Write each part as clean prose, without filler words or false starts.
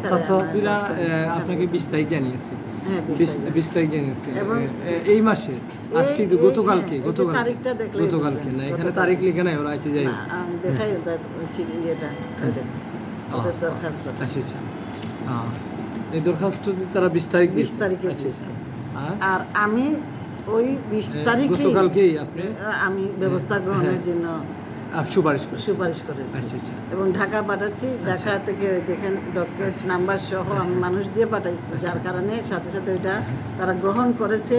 ছাত্রছাত্রীরা আপনাকে 20 তারিখ জানিয়েছে, 20 তারিখ জানিয়েছে এই মাসে। আজকে গতকালকে না, এখানে তারিখ লেখা নাই, ওরা আছে যাই আচ্ছা। এই দরখাস্ত তারা 20 তারিখ আর আমি ওই 20 তারিখে গতকালকেই আপনি আমি ব্যবস্থা গ্রহণের জন্য সুপারিশ করেছি। আচ্ছা। এবং ঢাকা পাঠাচ্ছি, ঢাকা থেকে দেখেন ডক্টর নাম্বার সহ আমি মানুষ দিয়ে পাঠাইছি, যার কারণে সাথে সাথে ওইটা তারা গ্রহণ করেছে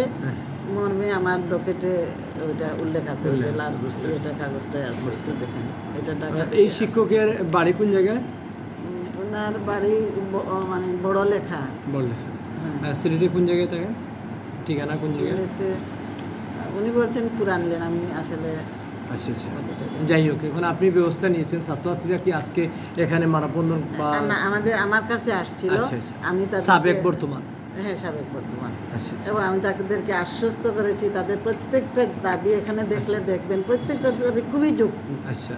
মর্মে আমার ডকেটে ওইটা উল্লেখ আছে, লাস্ট এটা কাগজটায় আছে দেখেন। এটা ঢাকা। এই শিক্ষকের বাড়ি কোন জায়গায়? ওনার বাড়ি মানে বড় লেখা। সিলেটে কোন জায়গায় থাকে? ঠিকানা কোন জায়গায়? উনি বলছেন পুরান লেন, আমি আসলে আচ্ছা। যাই হোক, এখন আপনি ব্যবস্থা নিয়েছেন, ছাত্রছাত্রীরা কি আজকে এখানে মানববন্ধন বা আমার কাছে আসছিল, আমি সাবেক বর্তমান সাবেক বর্তমান, এবং আমি তাদেরকে আশ্বস্ত করেছি তাদের প্রত্যেকটা দাবি এখানে দেখলে দেখবেন প্রত্যেকটা দাবি খুবই যুক্তি। আচ্ছা।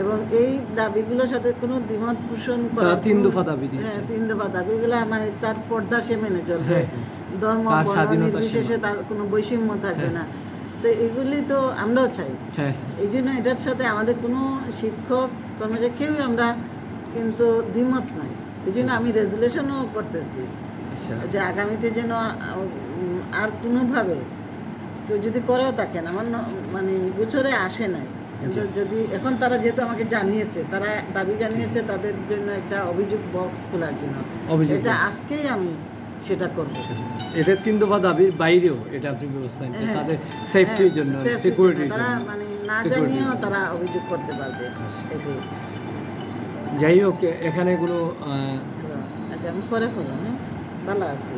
এবং এই দাবিগুলোর সাথে কোনো দ্বিমত পোষণ করা, 3 দফা দাবি দিয়েছে। 3 দফা দাবিগুলো মানে তার পর্দা সে মেনে চলবে, ধর্ম নির্বিশেষে তার কোনো বৈষম্য থাকবে না। তো এগুলি তো আমরাও চাই। এই জন্য এটার সাথে আমাদের কোনো শিক্ষক কর্মচারী কেউই আমরা কিন্তু দ্বিমত নাই। এই জন্য আমি রেজুলেশনও করতেছি যে আগামীতে যেন আর কোনোভাবে কেউ যদি করেও থাকেন, আমার মানে গোচরে আসে নাই, কিন্তু যদি এখন তারা যেহেতু আমাকে জানিয়েছে, তারা দাবি জানিয়েছে তাদের জন্য একটা অভিযোগ বক্স খোলার জন্য, এটা আজকেই আমি সেটা করব। এটা 3 দফা দাবির বাইরেও এটা আপনি ব্যবস্থা নিন তাদের সেফটির জন্য, সিকিউরিটির জন্য, মানে না জানিয়েও তারা অভিযোগ করতে পারবে। যাই হোক, এখানে কোনো আচ্ছা, আমি পরে ভালো আছি।